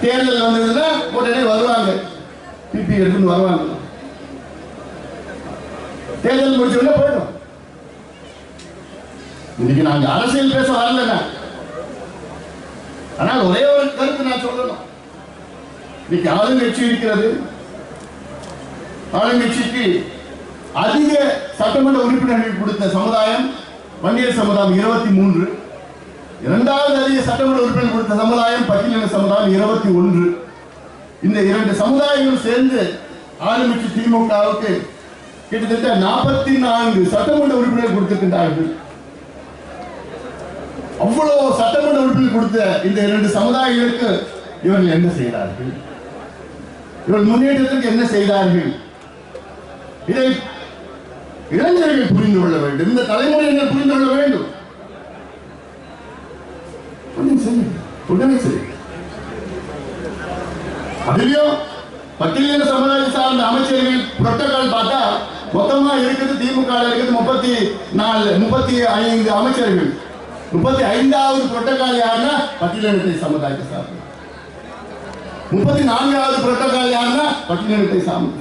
தேர்தல் வந்ததுன்னா உடனே வருவாங்க, பிபி எடுத்துன்னு வருவாங்க. தேர்தல் முடிச்ச உடனே போயிடும். இன்னைக்கு நாங்க அரசியல் பேச வரல. ஆனால் ஒரே ஒரு கருத்து நான் சொல்லணும். இன்னைக்கு ஆளுங்கட்சி இருக்கிறது. ஆளுங்கட்சிக்கு அதிக சட்டமன்ற உறுப்பினர்கள் கொடுத்த சமுதாயம் வன்னியர் சமுதாயம் 23. இரண்டாவது அதிக சட்டமன்ற உறுப்பினர் கொடுத்த சமுதாயம் பட்டியலின சமுதாயம் 21. இந்த 2 சமுதாயங்களும் சேர்ந்து ஆளுங்கட்சி திமுகவுக்கு கிட்டத்தட்ட 44 சட்டமன்ற உறுப்பினர் கொடுத்திருக்கின்றார்கள். அவ்வளவு சட்டமன்ற உறுப்பினர் கொடுத்த இந்த 2 சமுதாயங்களுக்கு இவர்கள் என்ன செய்தார்கள்? இவர்கள் முன்னேற்றத்திற்கு என்ன செய்தார்கள்? இதை இளைஞர்கள் புரிந்து கொள்ள வேண்டும். இந்த தலைமுறையினர் புரிந்து கொள்ள வேண்டும். உடனே சரி. அதிலும் பட்டியலின சமுதாயம் சார்ந்த அமைச்சர்கள் புரோட்டோகால் பார்த்தா மொத்தமா இருக்குது திமுக இருக்குது 35 அமைச்சர்கள். 35வது புரோட்டோகால் யாருன்னா பட்டியலினத்தை சமுதாயத்தை சார்ந்த. 34வது புரோட்டோகால் யாருன்னா பட்டியலினத்தை சார்ந்த.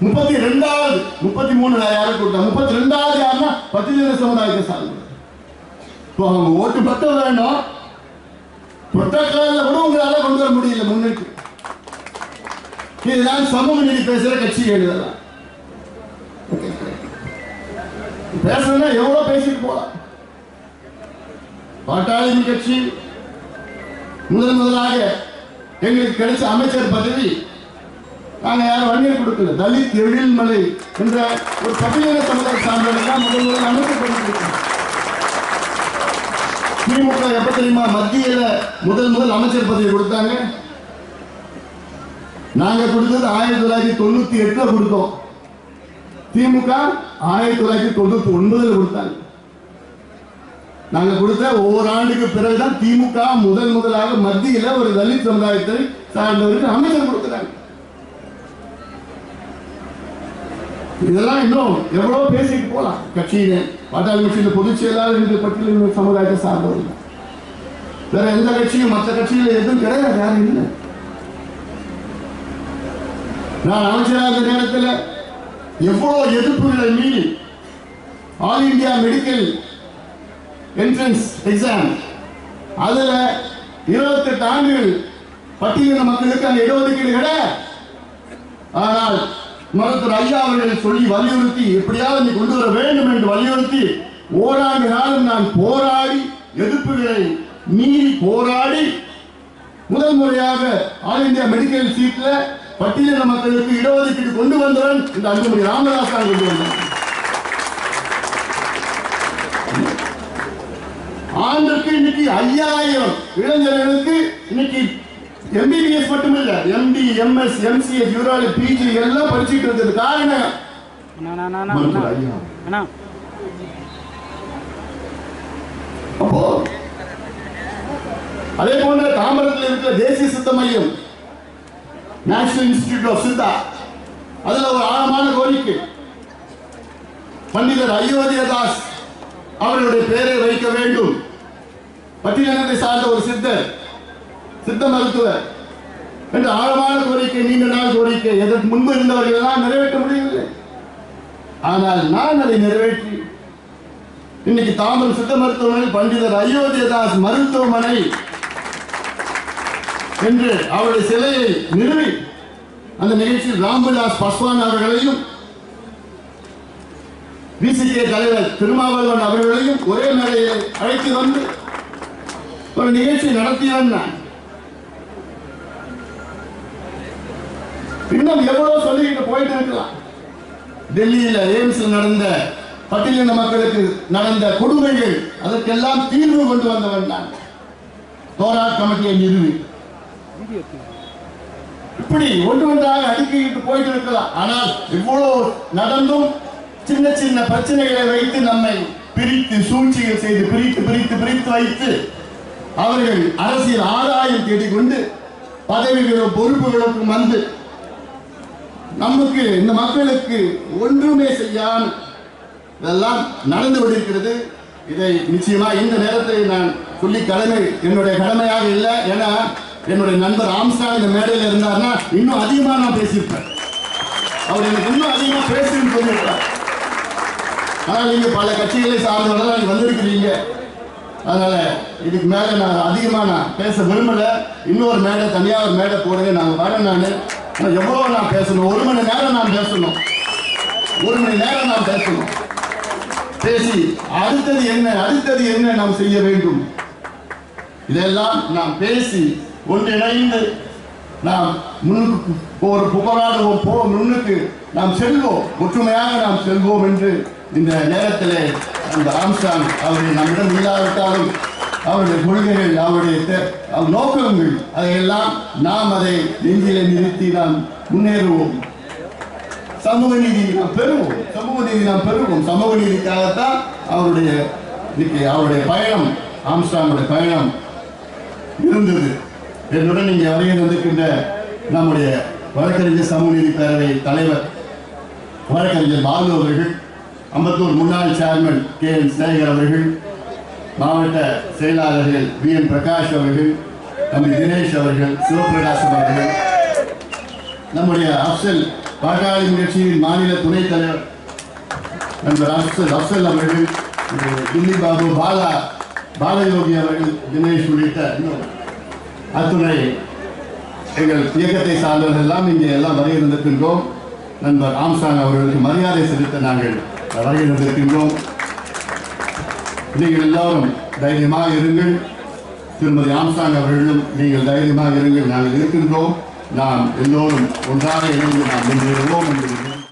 32வது 33 யாரும் கொடுத்தாங்க. 32வது யாருன்னா பட்டியலின சமுதாயத்தை சார்ந்த. இப்போ அவங்க ஓட்டு மட்டும் வேணும். புரோட்டோகால்ல கூட உங்களால கொண்டு வர முடியல முன்னிற்கு. இதுதான் சமூக நீதி பேசுற கட்சி எழுதலாம். பேசுறதுன்னா எவ்வளவு பேசிட்டு போலாம். பாட்டாளி கட்சி முதலாக எங்களுக்கு கிடைச்ச அமைச்சர் பதவி நாங்க யாரும் வன்னியர் கொடுக்கல. தலித் எழில்மலை என்ற ஒரு பட்டியலின சமுதாய சார்ந்தவர்கள் முதல் அமைச்சர். திமுக எப்ப தெரியுமா மத்தியில முதல் அமைச்சர் பதவி கொடுத்தாங்க? நாங்க கொடுத்தது 1998 கொடுத்தோம். திமுக 1999 கொடுத்தாங்க. நாங்க கொடுத்த ஒவ்வொரு ஆண்டுக்கு பிறகுதான் திமுக முதலாக மத்தியில ஒரு தலித் சமுதாயத்தை சார்ந்தவருக்கு அமைச்சர் கொடுக்கிறாங்க. இதெல்லாம் இன்னும் எவ்வளவு பேசிட்டு போலாம். கட்சியில பாட்டாளி கட்சியில பொதுச் செயலாளர் என்ற பட்டியலின சமுதாயத்தை சார்ந்தவர்கள். வேற எந்த கட்சியும் மற்ற கட்சியில எதுவும் கிடையாது, யாரும் இல்லை. நான் அமைச்சராக நேரத்தில் எவ்வளவு எதிர்ப்புகளை மீறி all India medical entrance exam அதுல 28 ஆண்டுகள் பட்டியலின மக்களுக்கு அந்த இடஒதுக்கீடு கிடையாது. ஆனால் மருத்துவர் ஐயா அவர்கள் சொல்லி வலியுறுத்தி எப்படியாவது கொண்டு வர வேண்டும் என்று வலியுறுத்தி ஓராண்டு காலம் நான் போராடி எதிர்ப்புகளை மீறி போராடி முதல் முறையாக ஆல் இந்தியா மெடிக்கல் சீட்ல பட்டியலின மக்களுக்கு இடஒதுக்கீடு கொண்டு வந்தவன் இந்த அன்புமணி ராமதாஸ் கொண்டு வந்தார். ஆண்டுக்கு இன்னைக்கு 5000 இளைஞர்களுக்கு இன்னைக்கு MBBS மட்டுமில்ல, MD, MS, MCS, யூராலி, PG எல்லாம் படிச்சுட்டு இருந்தது காரணம் அப்போ அதே போன்ற தாம்பரத்தில் இருக்கிற தேசிய சித்த மையம் நேஷனல் இன்ஸ்டிடியூட் ஆஃப் சித்தா அதுல ஒரு ஆழமான கோரிக்கை பண்டிதர் அயோத்தியதாஸ் அவர்களுடைய பெயரை வைக்க வேண்டும். பட்டியலினத்தை சார்ந்த ஒரு சித்த மருத்துவர் என்ற ஆழமான கோரிக்கை, நீண்ட நாள் கோரிக்கை. எதற்கு முன்பு இருந்தவர்கள் எல்லாம் நிறைவேற்ற முடியவில்லை. ஆனால் நான் அதை நிறைவேற்றி இன்னைக்கு தாம்பரம் சித்த மருத்துவமனை பண்டிதர் அயோத்தியதாஸ் மருத்துவமனை என்று அவருடைய சிலையை நிறுவி அந்த நிகழ்ச்சியில் ராம்விலாஸ் பாஸ்வான் அவர்களையும் VCK தலைவர் திருமாவளவன் அவர்களையும் ஒரே மேடையில் அழைத்து வந்து ஒரு நிகழ்ச்சி நடத்தியவன் நான். இன்னும் எவ்வளவு சொல்லிட்டு போயிட்டு இருக்கலாம். டெல்லியில எய்ம்ஸில் நடந்த பட்டியலின மக்களுக்கு நடந்த கொடுமைகள் அதற்கெல்லாம் தீர்வு கொண்டு வந்தவன் நான். தோரா கமிட்டியை நிறுவி இப்படி ஒன்றாக அடுக்கிட்டு போயிட்டு இருக்கலாம். ஆனால் இவ்வளவு நடந்தும் சின்ன சின்ன பிரச்சனைகளை வைத்து நம்மை பிரித்து சூழ்ச்சிகள் செய்து பிரித்து வைத்து அவர்கள் அரசியல் ஆதாயம் தேடிக்கொண்டு பதவிகளும் பொறுப்புகளுக்கும் வந்து நமக்கு இந்த மக்களுக்கு ஒன்றுமே செய்யாமல் இதெல்லாம் நடந்து கொண்டிருக்கிறது. இதை நிச்சயமா இந்த நேரத்தை நான் சொல்லி என்னுடைய கடமையாக இல்லை. ஏன்னா என்னுடைய நண்பர் ஆம்ஸ்டாங் இந்த மேடையில் இருந்தார்னா இன்னும் அதிகமா நான் பேசியிருப்பேன். அவர் எனக்கு இன்னும் அதிகமா பேசுன்னு சொல்லியிருப்பார். ஆனால் நீங்க பல கட்சிகளை சார்ந்தவர்கள் நீங்க வந்திருக்கிறீங்க. அதனால இதுக்கு மேல நான் அதிகமா நான் பேச விரும்பல. இன்னொரு மேடை, தனியா ஒரு மேடை போடுங்க, நாங்க வரேன். நான் எவ்வளவு நான் பேசணும், 1 மணி நேரம் நான் பேசணும், 1 மணி நேரம் நான் பேசணும். பேசி அடுத்தது என்ன நாம் செய்ய வேண்டும், இதெல்லாம் நாம் பேசி ஒன்றிணைந்து நாம் முன்னுக்கு ஒரு புகழாடுவோம், முன்னுக்கு நாம் செல்வோம், ஒற்றுமையாக நாம் செல்வோம் என்று இந்த நேரத்தில் அந்த ஆம்ஸ்டாங் அவருடைய நம்மிடம் இல்லாவிட்டாலும் அவருடைய கொள்கைகள், அவருடைய நோக்கங்கள், அதையெல்லாம் நாம் அதை நெஞ்சிலே நிறுத்தி நாம் முன்னேறுவோம். சமூக நீதி நாம் பெறுவோம். சமூக நீதிக்காகத்தான் அவருடைய பயணம், ஆம்ஸ்டாங்குடைய பயணம் இருந்தது. என்னுடன் நீங்க வரைய வந்திருக்கின்ற நம்முடைய வழக்கறிஞர் சமூக நீதி பேரவை தலைவர் வழக்கறிஞர் பாலு அவர்கள், அம்பத்தூர் முன்னாள் சேர்மன் KN சேகர் அவர்கள், மாவட்ட செயலாளர்கள் BN பிரகாஷ் அவர்கள், தம்பி தினேஷ் அவர்கள், சிவபிரகாசம் அவர்கள், நம்முடைய அப்சல் பாட்டாளி கட்சியின் மாநில துணைத் தலைவர் நண்பர் அப்சல் அவர்கள், தில்லி பாபு, பாலயோகி அவர்கள், தினேஷ் உள்ளிட்ட அத்துணை எங்கள் இயக்கத்தை சார்ந்தவர்கள் எல்லாம் இங்கே எல்லாம் வருகை இருந்திருக்கின்றோம். நண்பர் ஆம்ஸ்டாங் அவர்களுக்கு மரியாதை செலுத்த நாங்கள் வருகை இருந்திருக்கின்றோம். நீங்கள் எல்லாரும் தைரியமாக இருங்கள். திருமதி ஆம்ஸ்டாங் அவர்களும் நீங்கள் தைரியமாக இருங்கள். நாங்கள் இருக்கின்றோம். நாம் எல்லோரும் ஒன்றாக இணைந்து நாம் முன்னேறுவோம் என்று